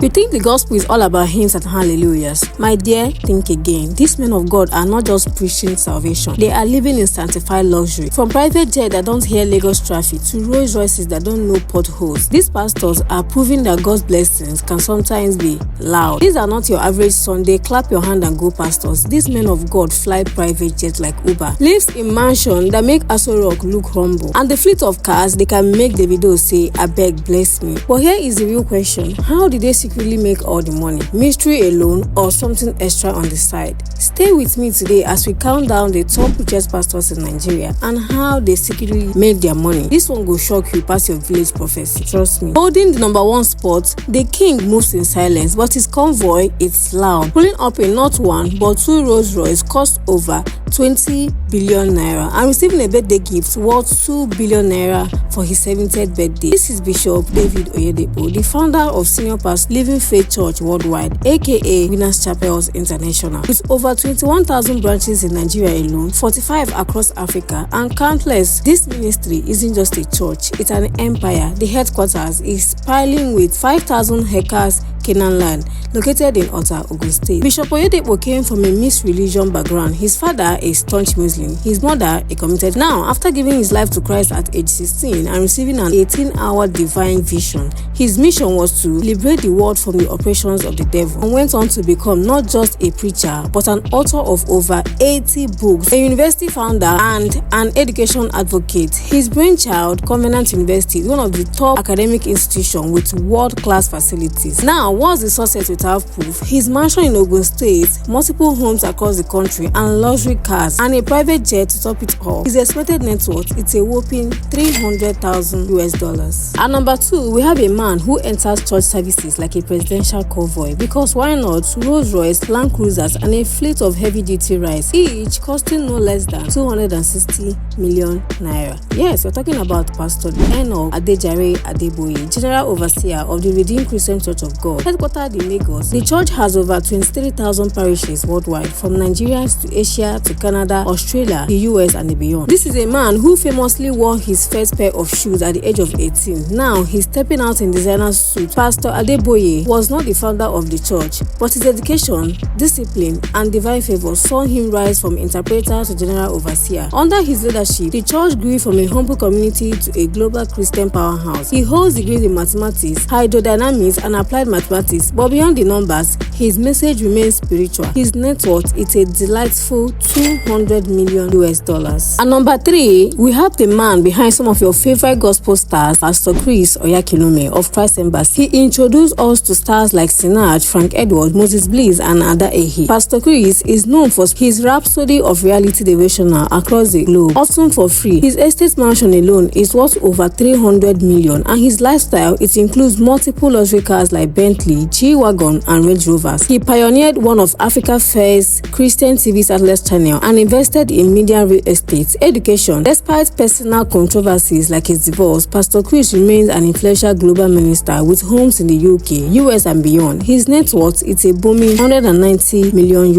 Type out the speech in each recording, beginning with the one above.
You think the gospel is all about hymns and hallelujahs? My dear, think again. These men of God are not just preaching salvation. They are living in sanctified luxury. From private jet that don't hear Lagos traffic to Rolls Royces that don't know potholes. These pastors are proving that God's blessings can sometimes be loud. These are not your average Sunday clap your hand and go pastors. These men of God fly private jets like Uber, lives in mansion that make Aso Rock look humble, and the fleet of cars they can make Davido say, "Abeg bless me." But here is the real question: how did they secretly make all the money? Mystery alone or something extra on the side? Stay with me today as we count down the top richest pastors in Nigeria and how they secretly made their money. This one will shock you past your village prophecy, trust me. Holding the number one spot, the king moves in silence, but his convoy is loud, pulling up a not one but two Rolls Royce cost over 20 billion naira and receiving a birthday gift worth 2 billion naira for his 70th birthday. This is Bishop David Oyedepo, the founder of Senior Pastor Living Faith Church Worldwide, aka Winners Chapels International. With over 21,000 branches in Nigeria alone, 45 across Africa, and countless, this ministry isn't just a church, it's an empire. The headquarters is sprawling with 5,000 hectares Canaan land located in Ota, Ogun State. Bishop Oyedepo came from a mixed religion background. His father a staunch Muslim, his mother a committed. Now, after giving his life to Christ at age 16 and receiving an 18-hour divine vision, his mission was to liberate the world from the oppressions of the devil, and went on to become not just a preacher but an author of over 80 books, a university founder, and an education advocate. His brainchild, Covenant University, is one of the top academic institutions with world-class facilities. Now, what's the success without proof? His mansion in Ogun State, multiple homes across the country, and luxury cars, and a private jet to top it all. His estimated net worth is a whopping $300,000. At number 2, we have a man who enters church services like a presidential convoy, because why not? Rolls Royce, Land Cruisers, and a fleet of heavy-duty rides, each costing no less than 260 million naira. Yes, we're talking about Pastor Enoch Adejare Adeboye, General Overseer of the Redeemed Christian Church of God, headquartered in Lagos. The church has over 23,000 parishes worldwide, from Nigeria to Asia to Canada, Australia, the US, and beyond. This is a man who famously wore his first pair of shoes at the age of 18. Now he's stepping out in designer suit. Pastor Adeboye was not the founder of the church, but his dedication, discipline, and divine favor saw him rise from interpreter to general overseer. Under his leadership, the church grew from a humble community to a global Christian powerhouse. He holds degrees in mathematics, hydrodynamics, and applied mathematics, but beyond the numbers, his message remains spiritual. His net worth is a delightful $200 million. At number 3, we have the man behind some of your favorite gospel stars, Pastor Chris Oyakhilome of Christ Embassy. He introduced us to stars like Sinach, Frank Edward, Moses Bliss, and Ada Ehi. Pastor Chris is known for his rhapsody of reality devotional across the globe, often for free. His estate mansion alone is worth over 300 million, and his lifestyle, it includes multiple luxury cars like Bentley, G-Wagon, and Range Rovers. He pioneered one of Africa's first Christian TV satellite channel and invested in media, real estate, education. Despite personal controversies like his divorce, Pastor Chris remains an influential global minister with homes in the UK, US, and beyond. His net worth is a booming $190 million.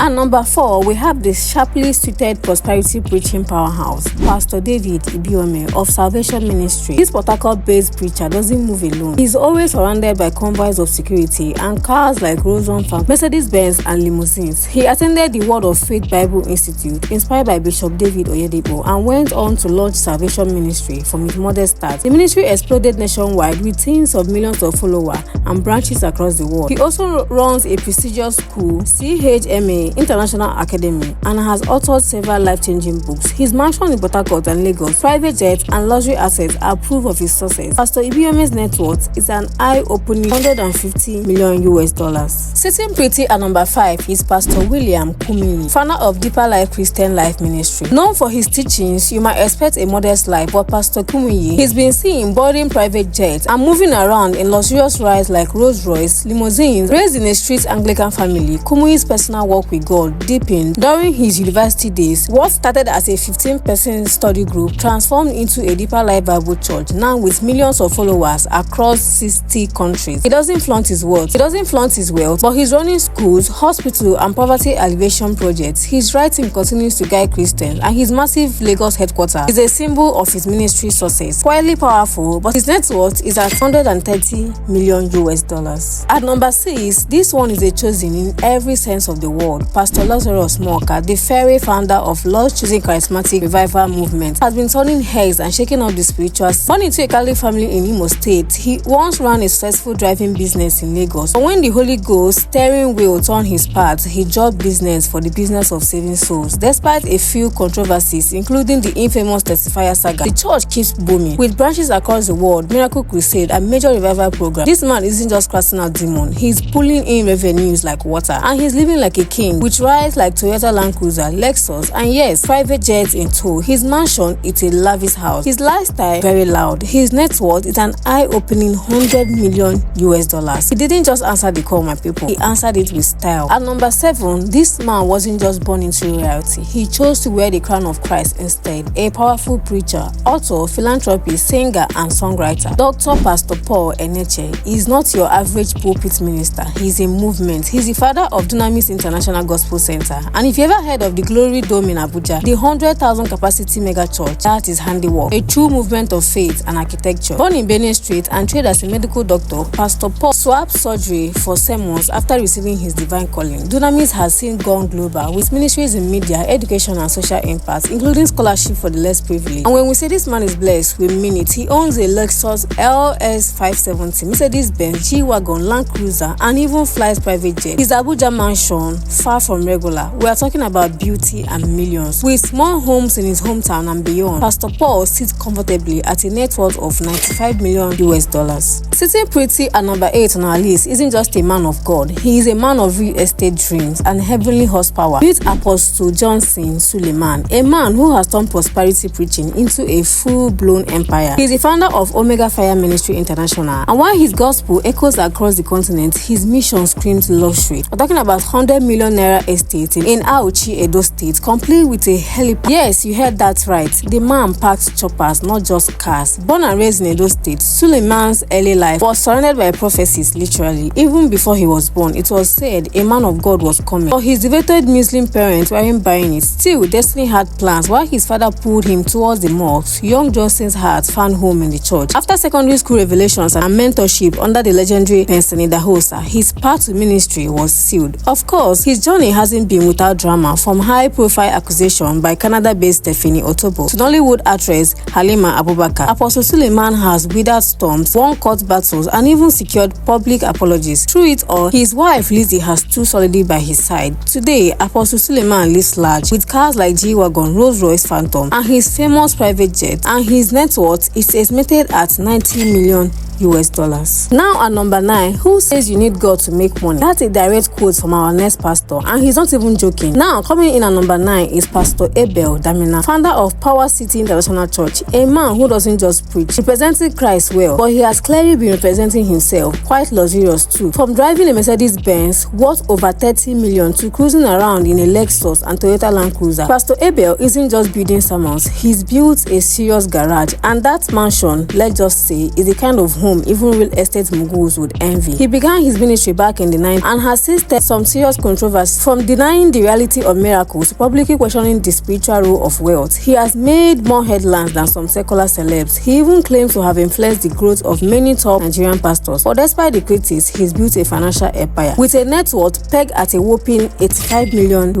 At number 4, we have the sharply suited prosperity preaching powerhouse, Pastor David Ibiome of Salvation Ministries. This Port Harcourt-based preacher doesn't move alone. He's always surrounded by convoys of security and cars like Rolls-Royce, Mercedes-Benz, and limousines. He attended the Word of Faith Bible Institute, inspired by Bishop David Oyedepo, and went on to launch Salvation Ministry from its modest start. The ministry exploded nationwide with tens of millions of followers and branches across the world. He also runs a prestigious school, CHMA International Academy, and has authored several life-changing books. His mansion in Port Harcourt and Lagos, private jets, and luxury assets are proof of his success. Pastor Ibiome's net worth is an eye-opening $150 million. Sitting pretty at number 5 is Pastor William Kumuyi, founder of Deeper Life Christian Life Ministry. Known for his teachings, you might expect a modest life, but Pastor Kumuyi has been seen boarding private jets and moving around in luxurious rides like Rolls Royce, limousines. Raised in a strict Anglican family, Kumuyi's personal walk with God deepened during his university days. What started as a 15-person study group transformed into a Deeper Life Bible Church, now with millions of followers across 60 countries. He doesn't flaunt his words. He doesn't flaunt flaunt his wealth, but he's running schools, hospital and poverty alleviation projects. His writing continues to guide Christians, and his massive Lagos headquarters is a symbol of his ministry success. Quietly powerful, but his net worth is at $130 million. At number 6, this one is a chosen in every sense of the word. Pastor Lazarus Moka, the fiery founder of Lord's Chosen Charismatic Revival Movement, has been turning heads and shaking up the spiritual scene. Born into a Catholic family in Imo State, he once ran a successful driving business in Lagos. But when the Holy Ghost steering wheel turned his path, he dropped business for the business of saving souls. Despite a few controversies, including the infamous Testifier saga, the church keeps booming. With branches across the world, miracle crusade and major revival program, this man isn't just casting out demons, he's pulling in revenues like water, and he's living like a king, with rides like Toyota Land Cruiser, Lexus, and yes, private jets in tow. His mansion is a lavish house. His lifestyle very loud. His net worth is an eye-opening $100 million. He didn't just answer the call, my people. He answered it with style. At number 7, this man wasn't just born into royalty. He chose to wear the crown of Christ instead. A powerful preacher, author, philanthropist, singer, and songwriter. Dr. Pastor Paul Eneche is not your average pulpit minister. He's a movement. He's the father of Dunamis International Gospel Center. And if you ever heard of the Glory Dome in Abuja, the 100,000 capacity mega church, that is handiwork, a true movement of faith and architecture. Born in Benin Street and trained as a medical doctor, Pastor Paul swapped surgery for sermons after receiving his divine calling. Dunamis has since gone global with ministries in media, education, and social impact, including scholarship for the less privileged. And when we say this man is blessed, we mean it. He owns a Lexus LS 570, Mercedes-Benz, G-Wagon, Land Cruiser, and even flies private jet. His Abuja mansion, far from regular. We are talking about beauty and millions. With small homes in his hometown and beyond, Pastor Paul sits comfortably at a net worth of $95 million. Sitting pretty at number 8 on our list isn't just a man of God. He is a man of real estate dreams and heavenly horsepower. Meet Apostle Johnson Suleiman, a man who has turned prosperity preaching into a full-blown empire. He is the founder of Omega Fire Ministry International, and while his gospel echoes across the continent, his mission screams luxury. We're talking about $100 million estate in Auchi, Edo State, complete with a helipad. Yes, you heard that right. The man packs choppers, not just cars. Born and raised in Edo State, Suleiman's early life was surrounded by prophecies, literally. Even before he was born, it was said a man of God was coming. But his devoted Muslim parents weren't buying it. Still, destiny had plans. While his father pulled him towards the mosque, young Johnson's heart found home in the church. After secondary school revelations and mentorship under the legendary Pensini Dahosa, his path to ministry was sealed. Of course, his journey hasn't been without drama, from high-profile accusation by Canada-based Stephanie Otobo to Nollywood actress Halima Abubakar. Apostle Suleiman has withered storms, won court battles, and even secured public apologies. Through it all, his wife Lizzie has stood solidly by his side. Today, Apostle Suleiman lives large, with cars like G-Wagon, Rolls-Royce Phantom, and his famous private jet, and his net worth is estimated at $90 million. Now at number 9, who says you need God to make money? That's a direct quote from our next pastor, and he's not even joking. Now coming in at number 9 is Pastor Abel Damina, founder of Power City International Church, a man who doesn't just preach, representing Christ well, but he has clearly been representing himself, quite luxurious too. From driving a Mercedes-Benz worth over $30 million to cruising around in a Lexus and Toyota Land Cruiser, Pastor Abel isn't just building sermons, he's built a serious garage, and that mansion, let's just say, is the kind of home even real estate moguls would envy. He began his ministry back in the 90s and has faced some serious controversy, from denying the reality of miracles to publicly questioning the spiritual role of wealth. He has made more headlines than some secular celebs. He even claims to have influenced the growth of many top Nigerian pastors. But despite the critics, he's built a financial empire with a net worth pegged at a whopping $85 million.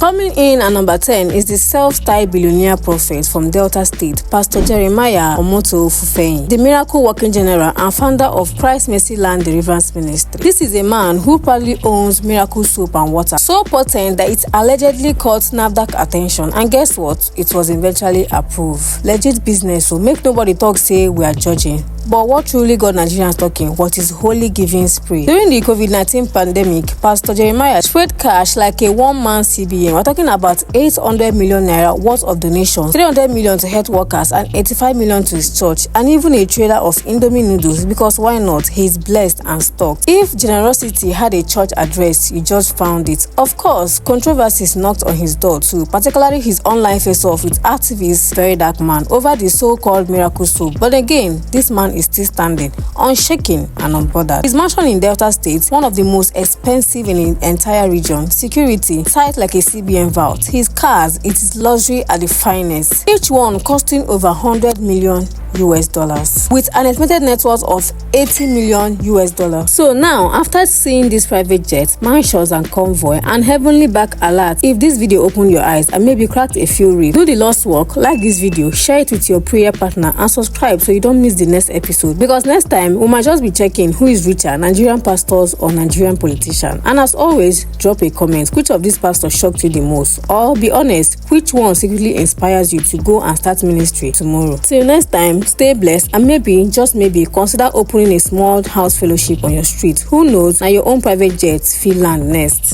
Coming in at number 10 is the self-styled billionaire prophet from Delta State, Pastor Jeremiah Omoto Fufeyin, the miracle working general and founder of Christ Mercy Land Deliverance Ministry. This is a man who proudly owns Miracle Soap and Water, so potent that it allegedly caught NAFDAC attention, and guess what? It was eventually approved. Legit business, so make nobody talk say we are judging. But what truly got Nigerians talking? What is holy giving spree? During the COVID-19 pandemic, Pastor Jeremiah spread cash like a one-man CBN. We're talking about 800 million naira worth of donations, 300 million to health workers, and 85 million to his church, and even a trailer of Indomie noodles, because why not? He's blessed and stocked. If generosity had a church address, you just found it. Of course, controversies knocked on his door too, particularly his online face-off with activist Very Dark Man over the so-called miracle soap. But again, this man foundation is still standing, unshaken and unbothered. His mansion in Delta State, one of the most expensive in the entire region, security tight like a CBN vault. His cars, it is luxury at the finest, each one costing over $100 million with an estimated net worth of $80 million. So now, after seeing this private jet, mansions and convoy and heavenly back alert, if this video opened your eyes and maybe cracked a few ribs, do the Lord's work, like this video, share it with your prayer partner and subscribe so you don't miss the next episode, because next time we might just be checking who is richer, Nigerian pastors or Nigerian politician. And as always, drop a comment, which of these pastors shocked you the most, or be honest, which one secretly inspires you to go and start ministry tomorrow. Till next time, stay blessed, and maybe, just maybe, consider opening a small house fellowship on your street. Who knows, now your own private jet feel land next.